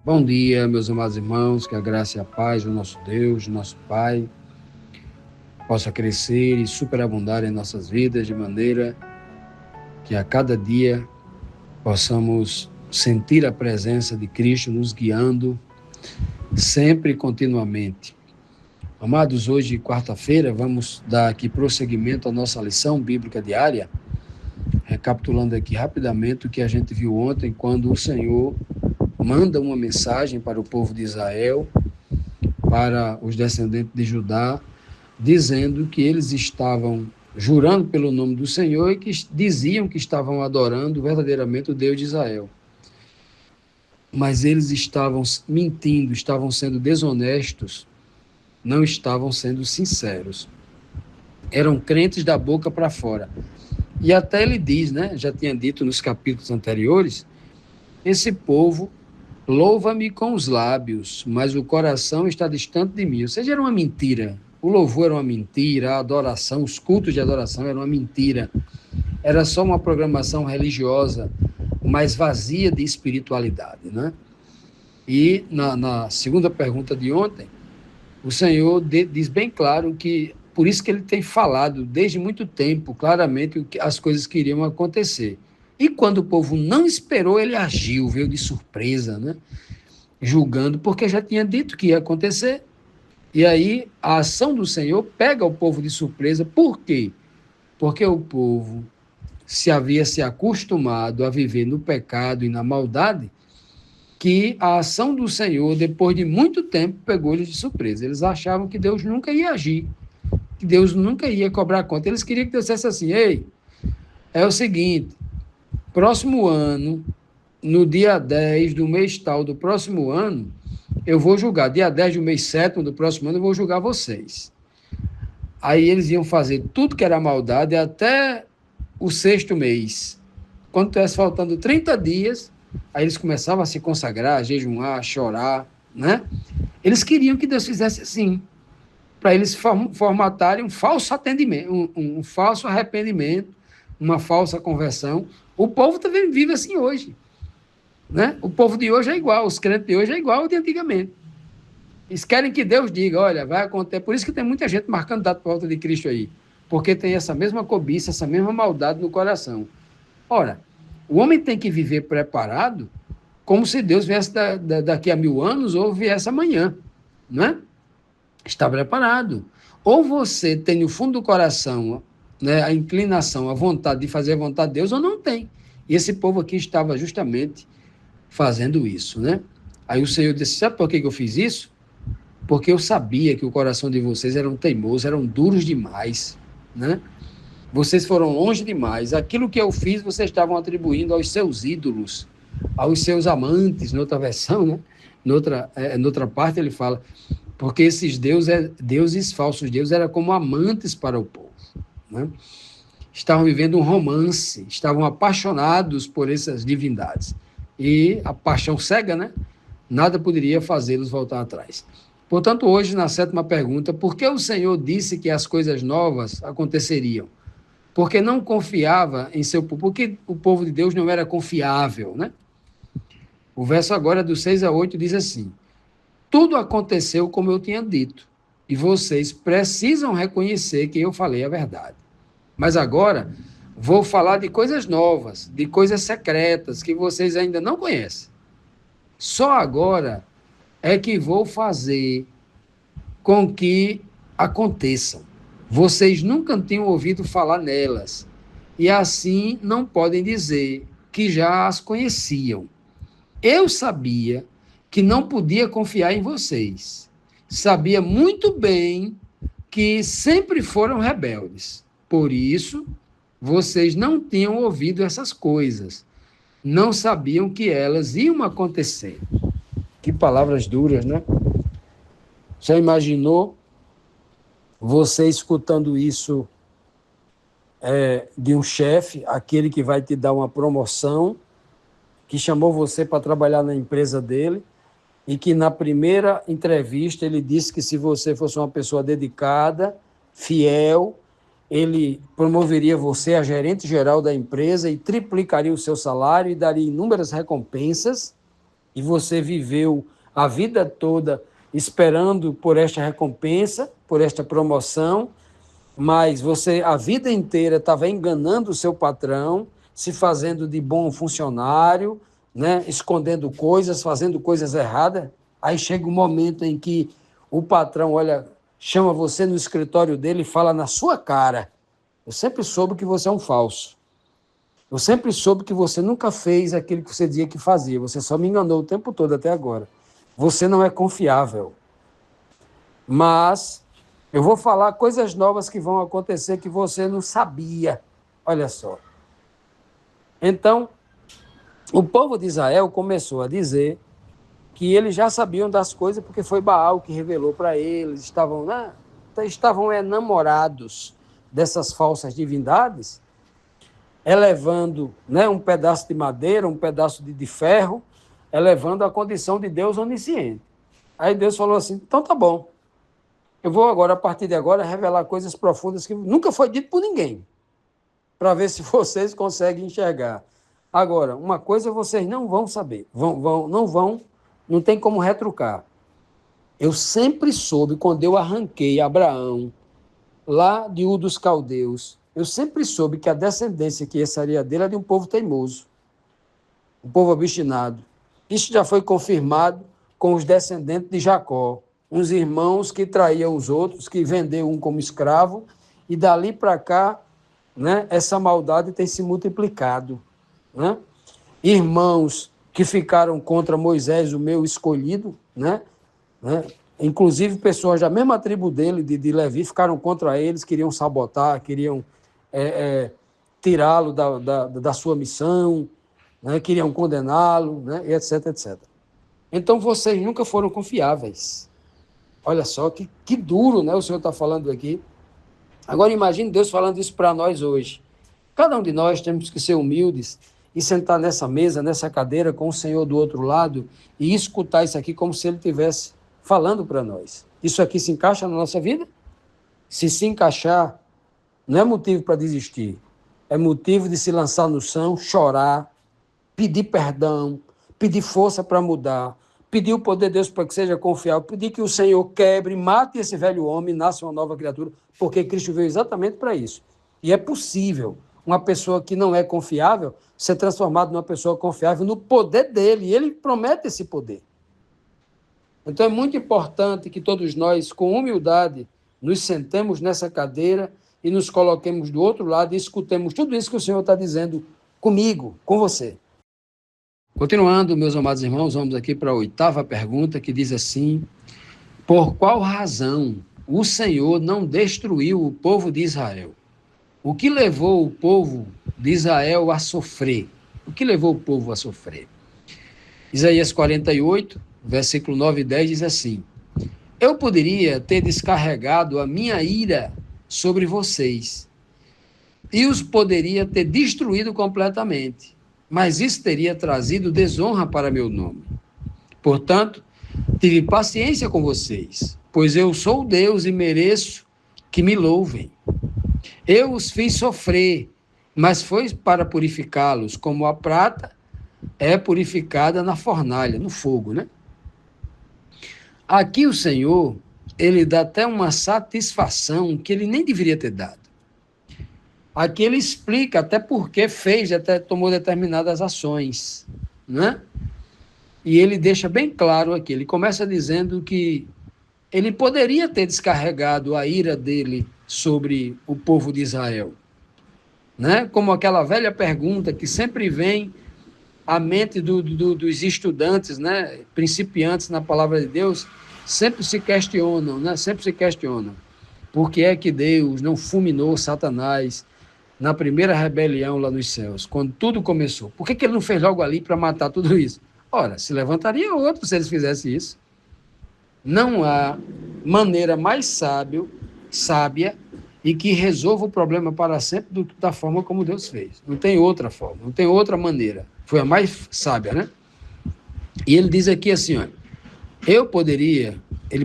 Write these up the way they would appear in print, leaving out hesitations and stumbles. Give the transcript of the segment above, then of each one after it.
Bom dia, meus amados irmãos, que a graça e a paz do nosso Deus, do nosso Pai, possa crescer e superabundar em nossas vidas, de maneira que a cada dia possamos sentir a presença de Cristo nos guiando, sempre e continuamente. Amados, hoje, quarta-feira, vamos dar aqui prosseguimento à nossa lição bíblica diária, recapitulando aqui rapidamente o que a gente viu ontem, quando o Senhor manda uma mensagem para o povo de Israel, para os descendentes de Judá, dizendo que eles estavam jurando pelo nome do Senhor e que diziam que estavam adorando verdadeiramente o Deus de Israel. Mas eles estavam mentindo, estavam sendo desonestos, não estavam sendo sinceros. Eram crentes da boca para fora. E até ele diz, já tinha dito nos capítulos anteriores, esse povo louva-me com os lábios, mas o coração está distante de mim. Ou seja, era uma mentira. O louvor era uma mentira, a adoração, os cultos de adoração eram uma mentira. Era só uma programação religiosa, mas vazia de espiritualidade, E na segunda pergunta de ontem, o Senhor diz bem claro que, por isso que ele tem falado desde muito tempo, claramente, as coisas que iriam acontecer. E quando o povo não esperou, ele agiu, veio de surpresa, julgando, porque já tinha dito que ia acontecer. E aí a ação do Senhor pega o povo de surpresa. Por quê? Porque o povo havia se acostumado a viver no pecado e na maldade, que a ação do Senhor, depois de muito tempo, pegou eles de surpresa. Eles achavam que Deus nunca ia agir, que Deus nunca ia cobrar conta. Eles queriam que Deus dissesse assim: ei, é o seguinte, próximo ano, no dia 10 do mês tal do próximo ano, eu vou julgar. Dia 10 do mês 7 do próximo ano, eu vou julgar vocês. Aí eles iam fazer tudo que era maldade até o 6º mês. Quando estivesse faltando 30 dias, aí eles começavam a se consagrar, a jejuar, a chorar, Eles queriam que Deus fizesse assim, para eles formatarem um falso atendimento, um falso arrependimento, uma falsa conversão. O povo também vive assim hoje. O povo de hoje é igual, os crentes de hoje é igual ao de antigamente. Eles querem que Deus diga, olha, vai acontecer. Por isso que tem muita gente marcando data por volta de Cristo aí, porque tem essa mesma cobiça, essa mesma maldade no coração. Ora, o homem tem que viver preparado, como se Deus viesse daqui a 1000 anos ou viesse amanhã, Está preparado. Ou você tem no fundo do coração, a inclinação, a vontade de fazer a vontade de Deus, ou não tem. E esse povo aqui estava justamente fazendo isso, Aí o Senhor disse, sabe por que eu fiz isso? Porque eu sabia que o coração de vocês eram teimosos, eram duros demais, Vocês foram longe demais. Aquilo que eu fiz, vocês estavam atribuindo aos seus ídolos, aos seus amantes, noutra versão, noutra parte ele fala, porque esses deuses falsos deuses eram como amantes para o povo, Estavam vivendo um romance, estavam apaixonados por essas divindades. E a paixão cega, nada poderia fazê-los voltar atrás. Portanto, hoje, na 7ª pergunta, por que o Senhor disse que as coisas novas aconteceriam? Porque não confiava em seu povo, porque o povo de Deus não era confiável, O verso agora, do 6 a 8, diz assim, tudo aconteceu como eu tinha dito, e vocês precisam reconhecer que eu falei a verdade. Mas agora, vou falar de coisas novas, de coisas secretas, que vocês ainda não conhecem. Só agora é que vou fazer com que aconteçam. Vocês nunca tinham ouvido falar nelas, e assim não podem dizer que já as conheciam. Eu sabia que não podia confiar em vocês. Sabia muito bem que sempre foram rebeldes. Por isso, vocês não tinham ouvido essas coisas. Não sabiam que elas iam acontecer. Que palavras duras, Já imaginou você escutando isso de um chefe, aquele que vai te dar uma promoção, que chamou você para trabalhar na empresa dele, e que na primeira entrevista ele disse que se você fosse uma pessoa dedicada, fiel, ele promoveria você a gerente geral da empresa e triplicaria o seu salário e daria inúmeras recompensas, e você viveu a vida toda esperando por esta recompensa, por esta promoção, mas você a vida inteira estava enganando o seu patrão, se fazendo de bom funcionário, né, escondendo coisas, fazendo coisas erradas. Aí chega um momento em que o patrão, olha, chama você no escritório dele e fala na sua cara: eu sempre soube que você é um falso. Eu sempre soube que você nunca fez aquilo que você dizia que fazia. Você só me enganou o tempo todo até agora. Você não é confiável. Mas eu vou falar coisas novas que vão acontecer que você não sabia. Olha só. Então, o povo de Israel começou a dizer que eles já sabiam das coisas porque foi Baal que revelou para eles. Estavam enamorados dessas falsas divindades, elevando, né, um pedaço de madeira, um pedaço de ferro, elevando a condição de Deus onisciente. Aí Deus falou assim: então tá bom, eu vou agora, a partir de agora, revelar coisas profundas que nunca foi dito por ninguém, para ver se vocês conseguem enxergar. Agora, uma coisa vocês não vão saber, não tem como retrucar. Eu sempre soube, quando eu arranquei Abraão lá de Ur dos Caldeus, eu sempre soube que a descendência que seria dele era de um povo teimoso, um povo obstinado. Isso já foi confirmado com os descendentes de Jacó, uns irmãos que traíam os outros, que venderam um como escravo, e dali para cá, né, essa maldade tem se multiplicado. Né? Irmãos que ficaram contra Moisés, o meu escolhido, né? Inclusive pessoas da mesma tribo dele, de Levi, ficaram contra eles, queriam sabotar, queriam tirá-lo da sua missão, né? Queriam condená-lo, né? E etc, etc. Então vocês nunca foram confiáveis. Olha só que duro, né? O Senhor está falando aqui. Agora imagine Deus falando isso para nós hoje. Cada um de nós temos que ser humildes e sentar nessa mesa, nessa cadeira, com o Senhor do outro lado e escutar isso aqui como se Ele estivesse falando para nós. Isso aqui se encaixa na nossa vida? Se encaixar, não é motivo para desistir. É motivo de se lançar no chão, chorar, pedir perdão, pedir força para mudar, pedir o poder de Deus para que seja confiável, pedir que o Senhor quebre, mate esse velho homem e nasça uma nova criatura, porque Cristo veio exatamente para isso. E é possível uma pessoa que não é confiável ser transformada numa pessoa confiável no poder dele, e ele promete esse poder. Então é muito importante que todos nós, com humildade, nos sentemos nessa cadeira e nos coloquemos do outro lado e escutemos tudo isso que o Senhor está dizendo comigo, com você. Continuando, meus amados irmãos, vamos aqui para a 8ª pergunta, que diz assim: por qual razão o Senhor não destruiu o povo de Israel? O que levou o povo de Israel a sofrer? O que levou o povo a sofrer? Isaías 48, versículo 9 e 10 diz assim: eu poderia ter descarregado a minha ira sobre vocês e os poderia ter destruído completamente, mas isso teria trazido desonra para meu nome. Portanto, tive paciência com vocês, pois eu sou Deus e mereço que me louvem. Eu os fiz sofrer, mas foi para purificá-los, como a prata é purificada na fornalha, no fogo, né? Aqui o Senhor, ele dá até uma satisfação que ele nem deveria ter dado. Aqui ele explica até por que fez, até tomou determinadas ações, né? E ele deixa bem claro aqui, ele começa dizendo que ele poderia ter descarregado a ira dele sobre o povo de Israel, né? Como aquela velha pergunta que sempre vem à mente dos estudantes, né? Principiantes na palavra de Deus, sempre se questionam, né? Sempre se questionam. Por que é que Deus não fulminou Satanás na primeira rebelião lá nos céus, quando tudo começou? Por que ele não fez logo ali para matar tudo isso? Ora, se levantaria outro se eles fizessem isso. Não há maneira mais sábia e que resolva o problema para sempre da forma como Deus fez. Não tem outra forma, não tem outra maneira. Foi a mais sábia, né? E ele diz aqui assim, olha, ele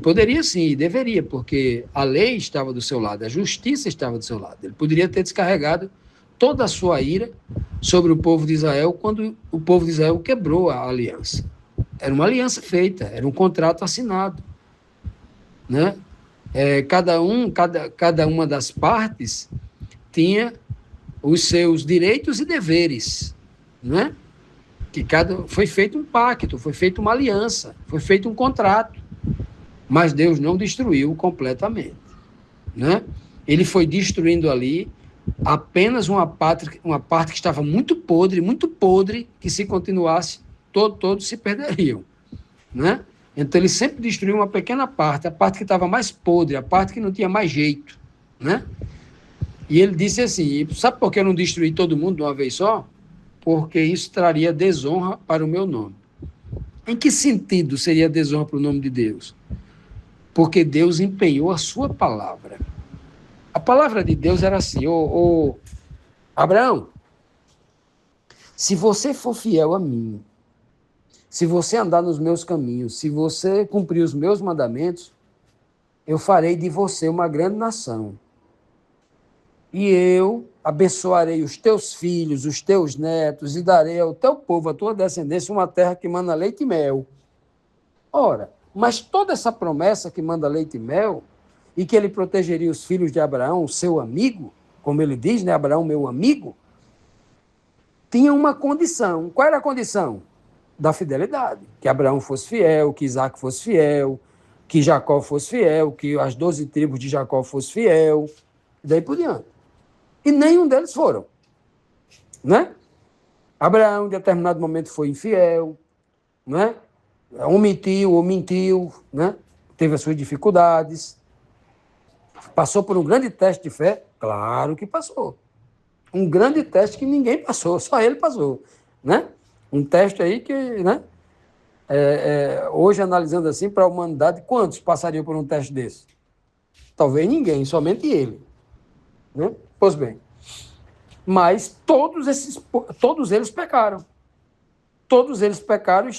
poderia sim, e deveria, porque a lei estava do seu lado, a justiça estava do seu lado. Ele poderia ter descarregado toda a sua ira sobre o povo de Israel quando o povo de Israel quebrou a aliança. Era uma aliança feita, era um contrato assinado, né? Cada uma das partes tinha os seus direitos e deveres, né? Foi feito um pacto, foi feita uma aliança, foi feito um contrato, mas Deus não destruiu completamente, né? Ele foi destruindo ali apenas uma parte que estava muito podre, que se continuasse, todos se perderiam, né? Então ele sempre destruiu uma pequena parte, a parte que estava mais podre, a parte que não tinha mais jeito, né? E ele disse assim, sabe por que eu não destruí todo mundo de uma vez só? Porque isso traria desonra para o meu nome. Em que sentido seria desonra para o nome de Deus? Porque Deus empenhou a sua palavra. A palavra de Deus era assim, Abraão, se você for fiel a mim, se você andar nos meus caminhos, se você cumprir os meus mandamentos, eu farei de você uma grande nação. E eu abençoarei os teus filhos, os teus netos, e darei ao teu povo, à tua descendência, uma terra que manda leite e mel. Ora, mas toda essa promessa que manda leite e mel, e que ele protegeria os filhos de Abraão, seu amigo, como ele diz, né? Abraão, meu amigo, tinha uma condição. Qual era a condição? Da fidelidade. Que Abraão fosse fiel, que Isaac fosse fiel, que Jacó fosse fiel, que as 12 tribos de Jacó fossem fiel, e daí por diante. E nenhum deles foram, né? Abraão, em determinado momento, foi infiel, né? Omitiu, né? Teve as suas dificuldades. Passou por um grande teste de fé? Claro que passou. Um grande teste que ninguém passou, só ele passou, né? Um teste aí que, né? Hoje, analisando assim, para a humanidade, quantos passariam por um teste desse? Talvez ninguém, somente ele, né? Pois bem, mas todos eles pecaram. Todos eles pecaram e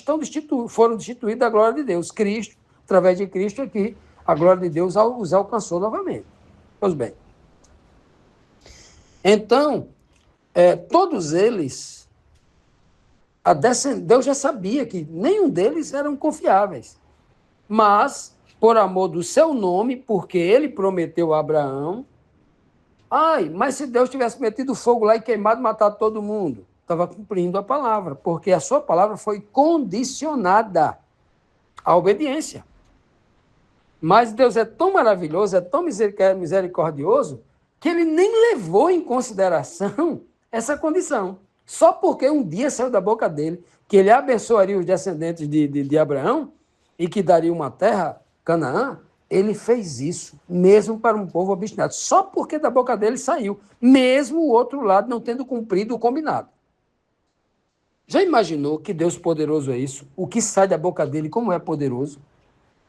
foram destituídos da glória de Deus. Cristo, através de Cristo aqui, a glória de Deus os alcançou novamente. Pois bem. Então, todos eles, Deus já sabia que nenhum deles eram confiáveis. Mas, por amor do seu nome, porque ele prometeu a Abraão, mas se Deus tivesse metido fogo lá e queimado, matado todo mundo, estava cumprindo a palavra, porque a sua palavra foi condicionada à obediência. Mas Deus é tão maravilhoso, é tão misericordioso, que ele nem levou em consideração essa condição. Só porque um dia saiu da boca dele que ele abençoaria os descendentes de Abraão e que daria uma terra, Canaã, ele fez isso, mesmo para um povo obstinado. Só porque da boca dele saiu, mesmo o outro lado não tendo cumprido o combinado. Já imaginou que Deus poderoso é isso? O que sai da boca dele, como é poderoso?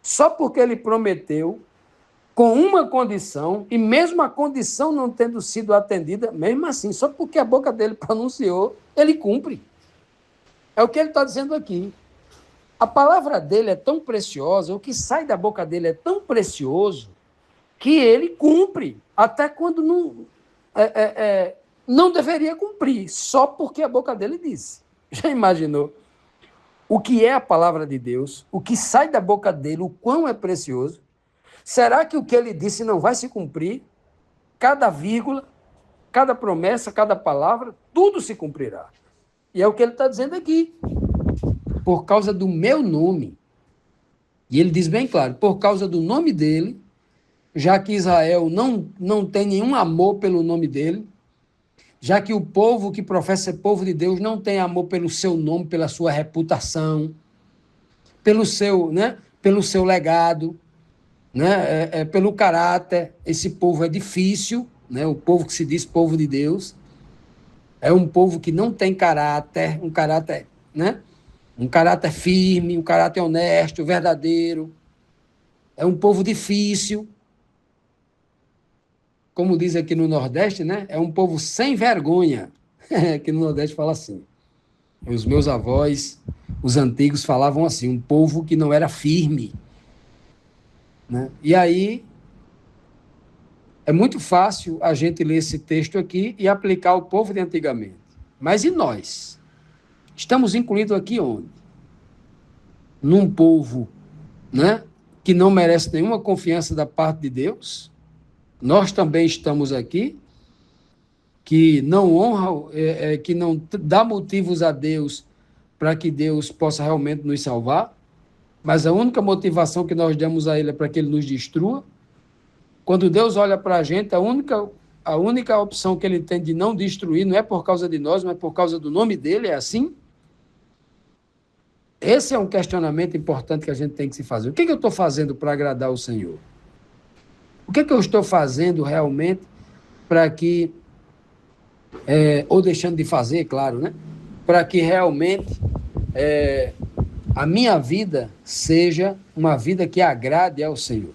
Só porque ele prometeu, com uma condição, e mesmo a condição não tendo sido atendida, mesmo assim, só porque a boca dele pronunciou, ele cumpre. É o que ele está dizendo aqui. A palavra dele é tão preciosa, o que sai da boca dele é tão precioso, que ele cumpre, até quando não deveria cumprir, só porque a boca dele disse. Já imaginou? O que é a palavra de Deus, o que sai da boca dele, o quão é precioso? Será que o que ele disse não vai se cumprir? Cada vírgula, cada promessa, cada palavra, tudo se cumprirá. E é o que ele está dizendo aqui. Por causa do meu nome. E ele diz bem claro, por causa do nome dele, já que Israel não tem nenhum amor pelo nome dele, já que o povo que professa ser povo de Deus não tem amor pelo seu nome, pela sua reputação, pelo seu legado, né? Pelo caráter. Esse povo é difícil, né? O povo que se diz povo de Deus é um povo que não tem caráter, né? Um caráter firme, um caráter honesto, verdadeiro. É um povo difícil. Como diz aqui no Nordeste, né? É um povo sem vergonha. Aqui no Nordeste fala assim. Os meus avós, os antigos, falavam assim, um povo que não era firme. Né? E aí, é muito fácil a gente ler esse texto aqui e aplicar ao povo de antigamente. Mas e nós? Estamos incluídos aqui onde? num povo, né, que não merece nenhuma confiança da parte de Deus. Nós também estamos aqui, que não honra, que não dá motivos a Deus para que Deus possa realmente nos salvar, mas a única motivação que nós damos a Ele é para que Ele nos destrua. Quando Deus olha para a gente, a única opção que Ele tem de não destruir não é por causa de nós, mas por causa do nome dEle, é assim? Esse é um questionamento importante que a gente tem que se fazer. O que eu estou fazendo para agradar o Senhor? O que eu estou fazendo realmente para que, ou deixando de fazer, claro, né? Para que realmente a minha vida seja uma vida que agrade ao Senhor.